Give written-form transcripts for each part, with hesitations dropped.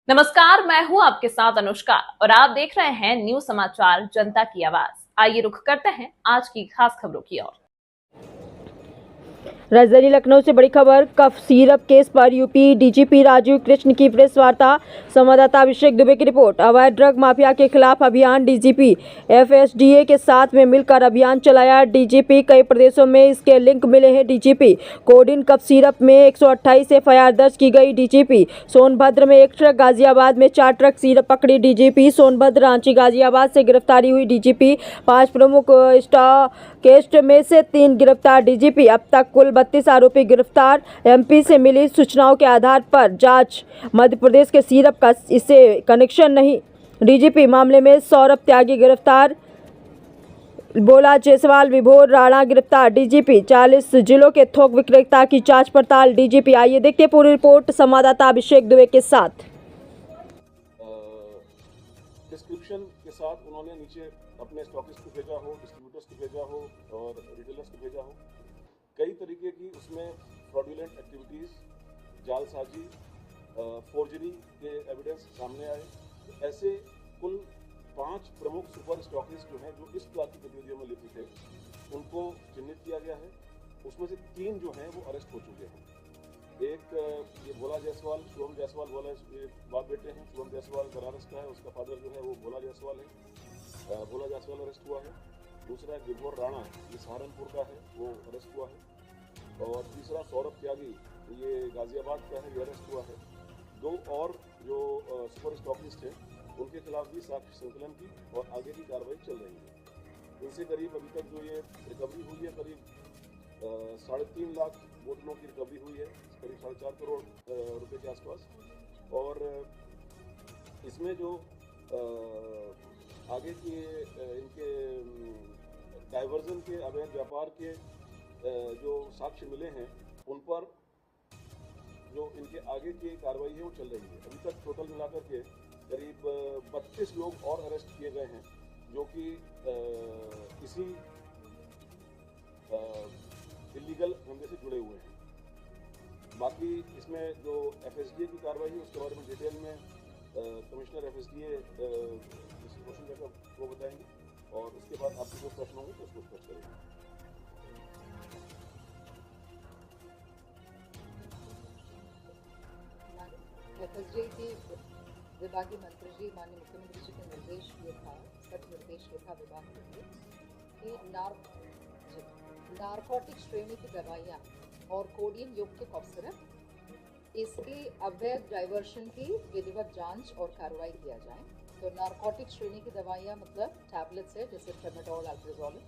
नमस्कार, मैं हूं आपके साथ अनुष्का और आप देख रहे हैं न्यूज समाचार जनता की आवाज। आइए रुख करते हैं आज की खास खबरों की ओर। राजधानी लखनऊ से बड़ी खबर। कफ सिरप केस पर यूपी डीजीपी राजीव कृष्ण की प्रेस वार्ता। संवाददाता अभिषेक दुबे की रिपोर्ट। अवैध ड्रग माफिया के खिलाफ अभियान। डीजीपी एफएसडीए के साथ में मिलकर अभियान चलाया। डीजीपी कई प्रदेशों में इसके लिंक मिले हैं। डीजीपी कोडिन कफ सिरप में 128 एफआईआर दर्ज की गई। डीजीपी सोनभद्र में 1 ट्रक, गाजियाबाद में 4 ट्रक सिरप पकड़ी। डीजीपी सोनभद्र, रांची, गाजियाबाद से गिरफ्तारी हुई। डीजीपी 5 प्रमुख स्टॉकिस्ट में से 3 गिरफ्तार। डीजीपी अब तक कुल 32 आरोपी गिरफ्तार। एमपी से मिली सूचनाओं के आधार पर जांच। मध्य प्रदेश के सिरप का इससे कनेक्शन नहीं। डीजीपी मामले में सौरभ त्यागी गिरफ्तार। भोला जायसवाल, विभोर राणा गिरफ्तार। डीजीपी 40 जिलों के थोक विक्रेता की जांच पड़ताल। डीजीपी आइए देखते पूरी रिपोर्ट संवाददाता अभिषेक दुबे के साथ। डिस्क्रिप्शन के साथ उन्होंने नीचे अपने स्टॉकिस्ट को भेजा हो, डिस्ट्रीब्यूटर्स को भेजा हो और रिटेलर्स को भेजा हो। कई तरीके की उसमें फ्रॉडुलेंट एक्टिविटीज़, जालसाजी, फोर्जरी के एविडेंस सामने आए। तो ऐसे कुल 5 प्रमुख सुपर स्टॉकिस्ट जो हैं, जो इस प्रकार की गतिविधियों में लिप्त थे, उनको चिन्हित किया गया है। उसमें से 3 जो हैं वो अरेस्ट हो चुके हैं। एक ये भोला जायसवाल, शुभम जायसवाल, ये बाप बेटे हैं। शुभम जायसवाल बनारस का है, उसका फादर जो है वो भोला जायसवाल है। भोला जायसवाल अरेस्ट हुआ है। दूसरा विभोर राणा, ये सहारनपुर का है, वो अरेस्ट हुआ है। और तीसरा सौरभ त्यागी, ये गाजियाबाद का है, ये अरेस्ट हुआ है। 2 और जो सुपर स्टॉकिस्ट हैं, उनके खिलाफ भी साक्ष्य संकलन की और आगे की कार्रवाई चल रही है। इनसे करीब अभी तक जो ये रिकवरी हुई है, करीब 3.5 लाख बोतलों की रिकवरी हुई है, करीब 4.5 करोड़ रुपए के आसपास। और इसमें जो आगे के इनके डाइवर्जन के, अवैध व्यापार के जो साक्ष्य मिले हैं, उन पर जो इनके आगे की कार्रवाई है वो चल रही है। अभी तक टोटल मिलाकर के करीब 32 लोग और अरेस्ट किए गए हैं, जो कि इसी इलीगल धंधे से जुड़े हुए हैं। बाकी इसमें जो एफएसडीए की कार्रवाई है उसके बारे में डिटेल में कमिश्नर एफएसडीए रोशन जैकब वो बताएंगे, और उसके बाद आपके जो प्रश्न होंगे तो उसको स्पष्ट करेंगे। एफएसडीए की विभागीय मंत्री जी, माननीय मुख्यमंत्री जी के निर्देश ये था, सख्त निर्देश ये था विभाग के लिए कि नारकोटिक श्रेणी की दवाइयाँ और कोडियन युक्त कफ सिरप, इसके अवैध डाइवर्शन की विधिवत जांच और कार्रवाई किया जाए। तो नारकोटिक श्रेणी की दवाइयाँ मतलब टैबलेट्स है, जैसे ट्रेमाडोल, अल्प्राजोल,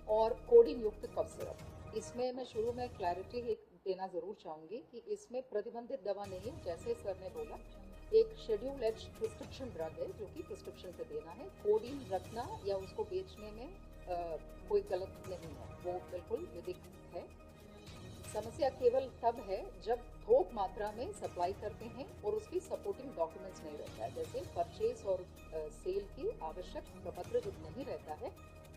और कोडियन युक्त कफ सिरप। इसमें मैं शुरू में क्लैरिटी एक देना ज़रूर चाहूँगी कि इसमें प्रतिबंधित दवा नहीं है। जैसे सर ने बोला, एक शेड्यूल एच प्रिस्क्रिप्शन ड्रग है जो कि प्रिस्क्रिप्शन से देना है। कोडिन रखना या उसको बेचने में कोई गलत नहीं है, वो बिल्कुल विधिक है। समस्या केवल तब है जब थोक मात्रा में सप्लाई करते हैं और उसकी सपोर्टिंग डॉक्यूमेंट्स नहीं रहता है, जैसे परचेज और सेल की आवश्यक प्रपत्र जब नहीं रहता है,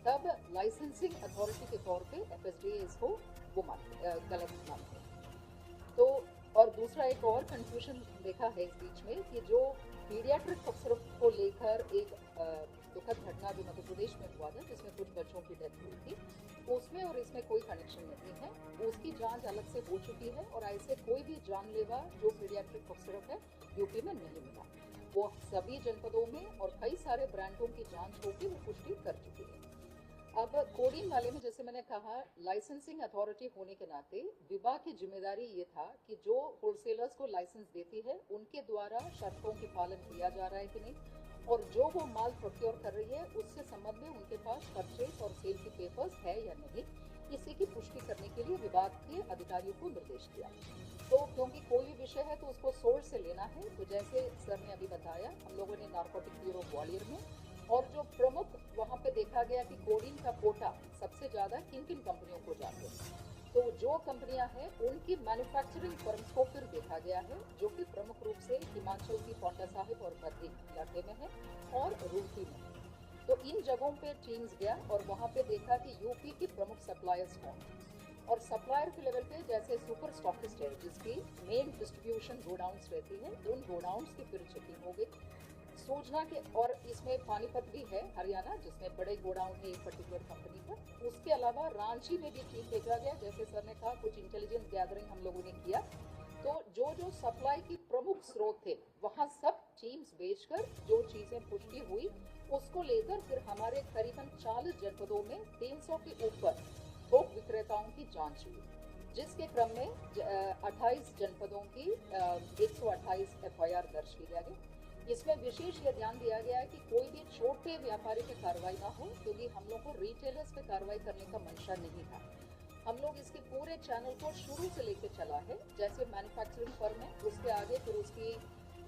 तब लाइसेंसिंग अथॉरिटी के तौर पे एफएसडीए इसको वो गलत मानते हैं। तो और दूसरा एक और कंफ्यूजन देखा है इस बीच में कि जो पीडियाट्रिक कफ सिरप को लेकर एक दुखद घटना जो मध्य प्रदेश में हुआ था, जिसमें कुछ बच्चों की डेथ हुई थी, उसमें और इसमें कोई कनेक्शन नहीं है। उसकी जांच अलग से हो चुकी है और ऐसे कोई भी जानलेवा जो पीडियाट्रिक कफ सिरप है यूपी में नहीं मिला। वो सभी जनपदों में और कई सारे ब्रांडों की जांच होकर वो पुष्टि कर चुकी है। अब कोडिन वाले में जैसे मैंने कहा, लाइसेंसिंग अथॉरिटी होने के नाते विभाग की जिम्मेदारी ये था कि जो होलसेलर्स को लाइसेंस देती है उनके द्वारा शर्तों की पालन किया जा रहा है कि नहीं, और जो वो माल प्रोक्योर कर रही है उससे संबंध में उनके पास परचेज और सेल के पेपर्स है या नहीं, इसी की पुष्टि करने के लिए विभाग के अधिकारियों को निर्देश दिया। तो क्योंकि कोई भी विषय है तो उसको सोर्स से लेना है। तो जैसे सर ने अभी बताया, हम लोगों ने नारकोटिक ब्यूरो ग्वालियर में, और जो प्रमुख वहाँ पे देखा गया कि कोडिन का कोटा सबसे ज़्यादा किन किन कंपनियों को जाते हैं, तो जो कंपनियां हैं उनकी मैन्युफैक्चरिंग फर्म्स को फिर देखा गया है, जो कि प्रमुख रूप से हिमाचल की पांटा साहिब और बद्री इलाके में है और रूड़की में। तो इन जगहों पे टीम्स गया और वहाँ पे देखा कि यूपी के प्रमुख सप्लायर्स कौन, और सप्लायर के लेवल पे जैसे सुपर स्टॉकिस्ट है जिसकी मेन डिस्ट्रीब्यूशन गोडाउन्स रहती है, उन गोडाउन्स की फिर चेकिंग हो गई। सूचना के और इसमें पानीपत भी है हरियाणा, जिसमें बड़े गोडाउन है एक पर्टिकुलर कंपनी का। उसके अलावा रांची में भी टीम भेजा गया, जैसे सर ने कहा कुछ इंटेलिजेंस गैदरिंग हम लोगों ने किया, तो जो सप्लाई की प्रमुख स्रोत थे वहाँ सब टीम्स भेजकर जो चीजें पुष्टि हुई उसको लेकर फिर हमारे करीबन 40 जनपदों में 300 के ऊपर थोक विक्रेताओं की जांच हुई, जिसके क्रम में 28 जनपदों की 128 FIR दर्ज की गई। इसमें विशेष ये ध्यान दिया गया है कि कोई भी छोटे व्यापारी पे कार्रवाई ना हो, क्योंकि हम लोग को रिटेलर्स पे कार्रवाई करने का मंशा नहीं था। हम लोग इसके पूरे चैनल को शुरू से लेकर चला है, जैसे मैन्युफैक्चरिंग फर्म है, उसके आगे फिर उसकी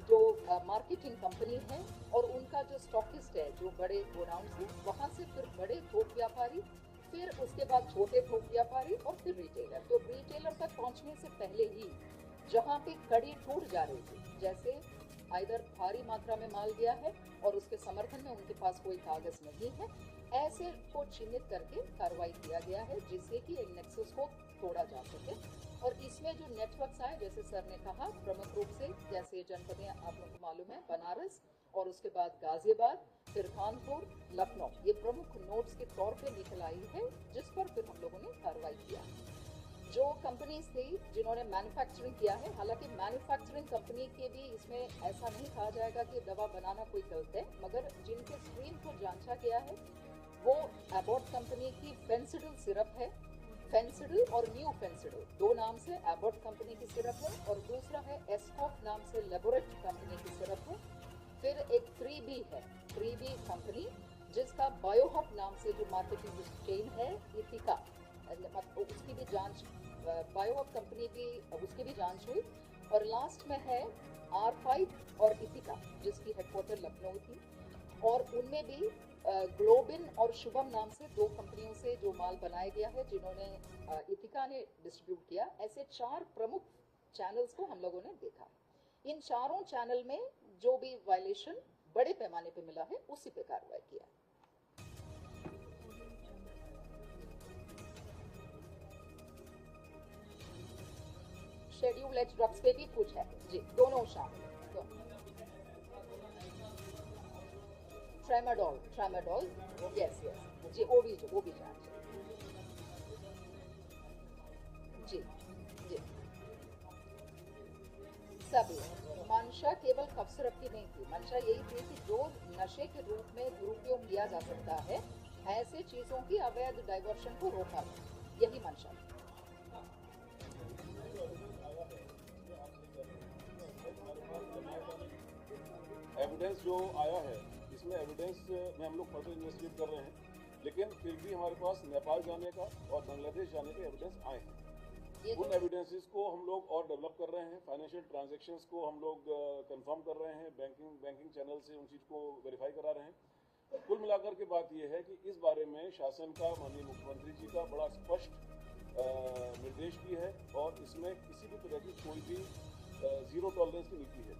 जो मार्केटिंग कंपनी है और उनका जो स्टॉकिस्ट है, जो बड़े गोडाउन है, वहाँ से फिर बड़े थोक व्यापारी, फिर उसके बाद छोटे थोक व्यापारी और फिर रिटेलर। तो रिटेलर तक पहुँचने से पहले ही जहाँ पे कड़ी टूट जा रही थी, जैसे आइदर भारी मात्रा में माल गया है और उसके समर्थन में उनके पास कोई कागज नहीं है, ऐसे को चिन्हित करके कार्रवाई किया गया है, जिससे कि इन नेक्सस को तोड़ा जा सके। और इसमें जो नेटवर्क्स आए, जैसे सर ने कहा, प्रमुख रूप से जैसे जनपदें आप लोगों को मालूम है, बनारस और उसके बाद गाजियाबाद, फिर कानपुर, लखनऊ, ये प्रमुख नोड्स के तौर पे निकल आई है, जिस पर फिर हम लोगों ने कार्रवाई किया। जो कंपनीज थी जिन्होंने मैन्युफैक्चरिंग किया है, हालांकि मैन्युफैक्चरिंग कंपनी के भी इसमें ऐसा नहीं कहा जाएगा कि दवा बनाना कोई गलत है, मगर जिनके स्ट्रीम को जांचा गया है वो एबॉट कंपनी की फेंसिडिल सिरप है। फेंसिडिल और न्यू फेंसिडिल दो नाम से एबॉट कंपनी की सिरप है, और दूसरा है एस्कॉफ नाम से लेबोरेटरी कंपनी की सिरप है। फिर एक 3B है, 3B कंपनी, जिसका बायोहब नाम से जो मार्केटिंग चेन है, इथिका, उसकी भी जांच, बायोहब कंपनी की उसकी भी जांच हुई। और लास्ट में है R5 और इथिका, जिसकी हेडक्वार्टर लखनऊ थी, और उनमें भी ग्लोबिन और शुभम नाम से दो कंपनियों से जो माल बनाया गया है, जिन्होंने इथिका ने डिस्ट्रीब्यूट किया। ऐसे 4 प्रमुख चैनल्स को हम लोगों ने देखा। इन चारों चैनल में जो भी वायलेशन बड़े पैमाने पे मिला है, उसी पे कार्रवाई किया। शेड्यूल एच ड्रग्स पे भी कुछ है जी, दोनों शामिल है। ट्रेमाडोल, यस जी, वो भी जांच जी जी। सभी मंशा केवल कफ सिरप की नहीं थी, मंशा यही थी कि जो नशे के रूप में दुरुपयोग किया जा सकता है, ऐसे चीजों की अवैध डाइवर्शन को रोका, यही मंशा थी। एविडेंस जो आया है, इसमें एविडेंस में हम लोग फर्दर इन्वेस्टिगेट कर रहे हैं, लेकिन फिर भी हमारे पास नेपाल जाने का और बांग्लादेश जाने के एविडेंस आए हैं। उन एविडेंसेस को हम लोग और डेवलप कर रहे हैं, फाइनेंशियल ट्रांजैक्शंस को हम लोग कंफर्म कर रहे हैं, बैंकिंग चैनल से उन चीज़ को वेरीफाई करा रहे हैं। कुल मिलाकर के बात यह है कि इस बारे में शासन का, माननीय मुख्यमंत्री जी का बड़ा स्पष्ट निर्देश भी है, और इसमें किसी भी तरह की कोई भी जीरो टॉलरेंस की नीति है।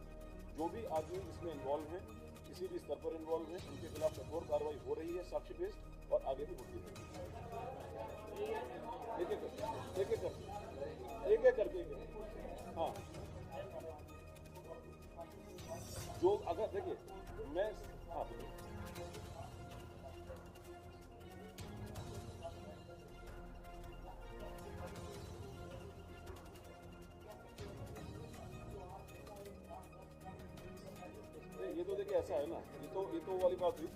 जो भी आदमी इसमें इन्वॉल्व हैं, किसी भी स्तर पर इन्वॉल्व हैं, उनके खिलाफ कठोर कार्रवाई हो रही है, साक्ष्य बेस्ड, और आगे भी होती रहेगी। एक एक करके हाँ, जो अगर देखिए मैं हाँ ये तो देखिए ऐसा है ना, ये तो वाली बात हुई।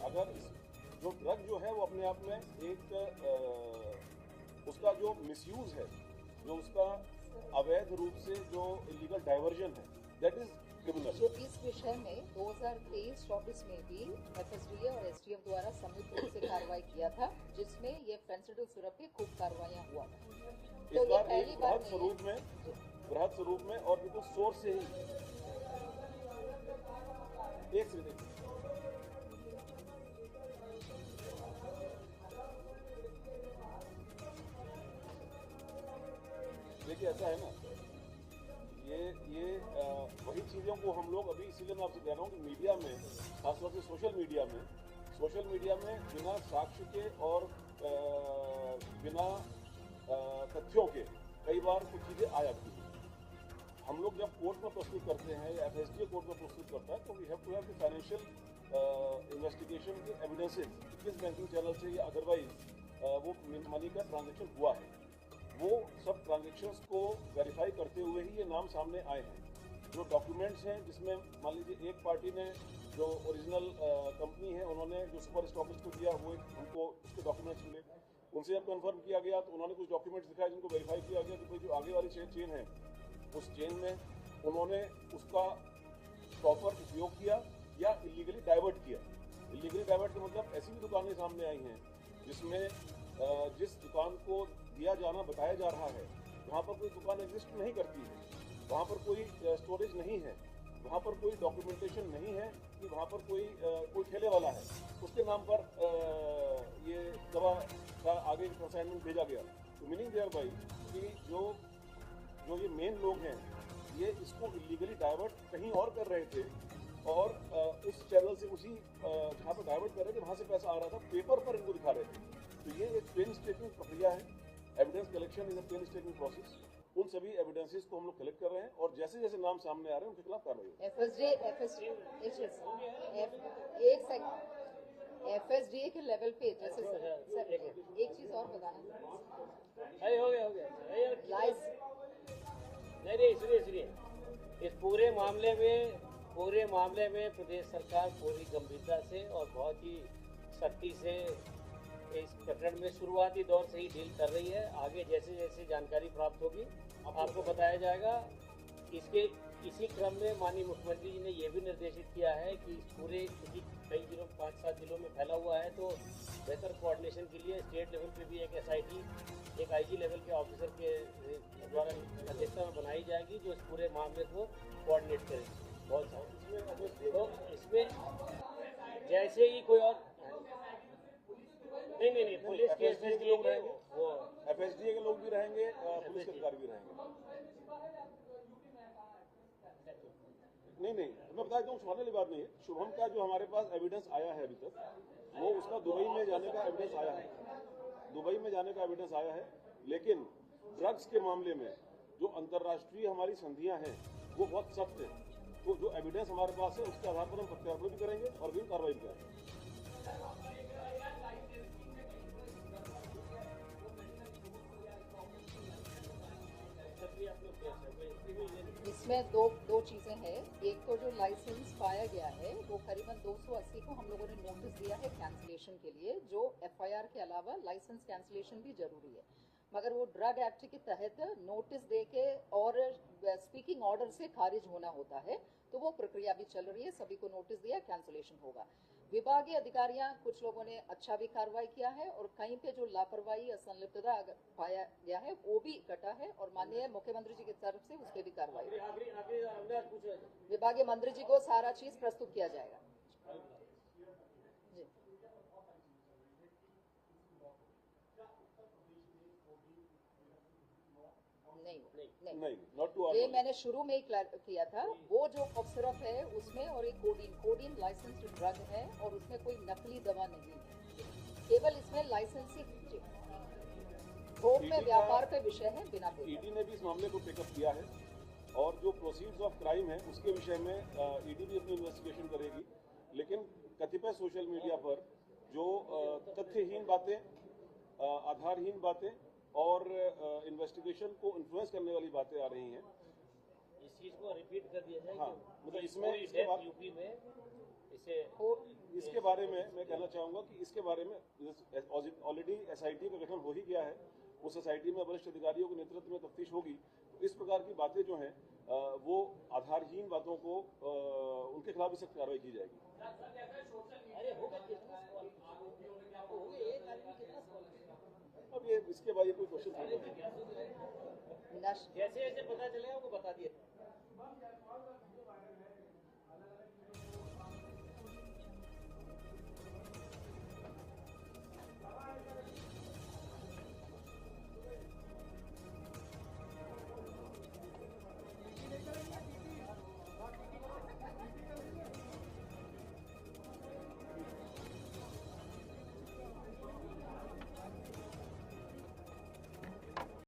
अगर जो ड्रग जो है वो अपने आप में एक उसका जो मिसयूज है, जो उसका अवैध रूप से जो इलीगल डाइवर्जन है, दैट इज क्रिमिनल। जो इस विषय में 2023-24 में भी FSDA और STF द्वारा संयुक्त रूप से कार्रवाई किया था, जिसमें ये फेंसिडिल सिरप पे खूब कार्रवाइयां हुआ था। तो इस बार एक बृहद स्वरूप में और बिल्कुल सोर्स से ही एक से देखिए ऐसा है ना, ये वही चीज़ों को हम लोग अभी, इसीलिए मैं आपसे कह रहा हूँ कि मीडिया में, खासतौर से सोशल मीडिया में बिना साक्ष्य के और बिना तथ्यों के कई बार कुछ चीज़ें आ जाती हैं। हम लोग जब कोर्ट में प्रस्तुत करते हैं या FSDA कोर्ट में प्रस्तुत करता है तो we have to have the financial investigation के एविडेंसेस, किस बैंकिंग चैनल से या अदरवाइज वो मनी का ट्रांजेक्शन हुआ है। वो सब ट्रांजेक्शन्स को वेरीफाई करते हुए ही ये नाम सामने आए हैं। जो डॉक्यूमेंट्स हैं जिसमें मान लीजिए एक पार्टी ने जो ओरिजिनल कंपनी है उन्होंने जो सुपर स्टॉकिस्ट को दिया वो हमको उसके डॉक्यूमेंट्स मिले, उनसे जब कन्फर्म किया गया तो उन्होंने कुछ डॉक्यूमेंट्स दिखाए जिनको वेरीफाई किया गया कि भाई जो आगे वाली चेन है उस चेन में उन्होंने उसका प्रॉपर उपयोग किया या इलीगली डाइवर्ट किया। इलीगली डाइवर्ट का मतलब ऐसी भी दुकानें सामने आई हैं जिसमें जिस दुकान को दिया जाना बताया जा रहा है वहाँ पर कोई दुकान एग्जिस्ट नहीं करती है, वहाँ पर कोई स्टोरेज नहीं है, वहाँ पर कोई डॉक्यूमेंटेशन नहीं है कि वहाँ पर कोई ठेले वाला है, उसके नाम पर ये दवा का आगे कंसाइनमेंट भेजा गया। तो मीनिंग देयर बाई कि जो ये मेन लोग हैं ये इसको इलीगली डाइवर्ट कहीं और कर रहे थे और उस चैनल से उसी जहाँ पर डाइवर्ट कर रहे थे वहाँ से पैसा आ रहा था, पेपर पर इनको दिखा रहे थे। तो ये एक पेनस्टेकिंग प्रक्रिया है। Evidence collection is a painstaking process. उन सभी एविडेंसेस को हम लोग कलेक्ट कर रहे हैं और जैसे जैसे नाम सामने आ रहे हैं उनके खिलाफ कार्रवाई। FSDA के लेवल पे जैसे सर एक चीज और बताना, हो गया नहीं सुनिए इस पूरे मामले में प्रदेश सरकार पूरी गंभीरता से और बहुत ही सख्ती से इस प्रकरण में शुरुआती दौर से ही डील कर रही है। आगे जैसे जैसे जानकारी प्राप्त होगी आपको बताया जाएगा। इसी क्रम में माननीय मुख्यमंत्री जी ने यह भी निर्देशित किया है कि पूरे कई जिलों 5-7 जिलों में फैला हुआ है तो बेहतर कोऑर्डिनेशन के लिए स्टेट लेवल पे भी एक SIT एक IG लेवल के ऑफिसर के द्वारा अध्यक्षता में बनाई जाएगी जो इस पूरे मामले को कोऑर्डिनेट करेगी। बहुत सारे तो इसमें जैसे ही कोई और नहीं पुलिस के लोग रहेंगे, वो FSDA के लोग भी रहेंगे, पुलिस के अधिकारी भी रहेंगे। नहीं मैं बता दूं सुनाने वाली बात नहीं है। शुभम का जो हमारे पास एविडेंस आया है अभी तक वो उसका दुबई में जाने का एविडेंस आया है, लेकिन ड्रग्स के मामले में जो अंतर्राष्ट्रीय हमारी संधियां हैं वो बहुत सख्त है। तो जो एविडेंस हमारे पास है उसके आधार पर हम प्रत्यारोपण भी करेंगे और भी कार्रवाई भी करेंगे। इसमें दो चीजें हैं। एक तो जो लाइसेंस पाया गया है वो करीबन 280 को हम लोगों ने नोटिस दिया है कैंसिलेशन के लिए, जो FIR के अलावा लाइसेंस कैंसिलेशन भी जरूरी है। मगर वो ड्रग एक्ट के तहत नोटिस देके और स्पीकिंग ऑर्डर से खारिज होना होता है, तो वो प्रक्रिया भी चल रही है। सभी को नोटिस दिया, कैंसिलेशन होगा। विभागीय अधिकारियां कुछ लोगों ने अच्छा भी कार्रवाई किया है और कहीं पे जो लापरवाही या संलिप्तता पाया गया है वो भी कटा है और माननीय मुख्यमंत्री जी की तरफ से उसके भी कार्रवाई विभागीय मंत्री जी को सारा चीज प्रस्तुत किया जाएगा। नहीं, ये मैंने शुरू में ही किया था। वो जो कफ सिरप है उसमें और एक कोडीन लाइसेंस्ड ड्रग है और उसमें कोई नकली दवा नहीं है, केवल इसमें लाइसेंसिंग थोक में व्यापार पे विषय है बिना पे। ED ने भी इस मामले को टेकअप किया है और जो प्रोसीड्स ऑफ क्राइम है उसके विषय में ED भी अपनी इन्वेस्टिगेशन करेगी, लेकिन कतिपय सोशल मीडिया पर जो तथ्यहीन बातें, आधारहीन बातें और इन्वेस्टिगेशन को इन्फ्लुएंस करने वाली बातें आ रही हैं, इस चीज को रिपीट कर दिया जाए। हाँ, मतलब इसके बाद यूपी में इसके बारे में मैं कहना चाहूंगा कि इसके बारे में ऑलरेडी SIT का गठन हो ही गया है। उस SIT में वरिष्ठ अधिकारियों के नेतृत्व में तफ्तीश होगी। तो इस प्रकार की बातें जो हैं वो आधारहीन बातों को उनके खिलाफ भी सख्त कार्रवाई की जाएगी। अब ये इसके बाद ये कोई क्वेश्चन जैसे जैसे पता चलेगा वो बता दिया।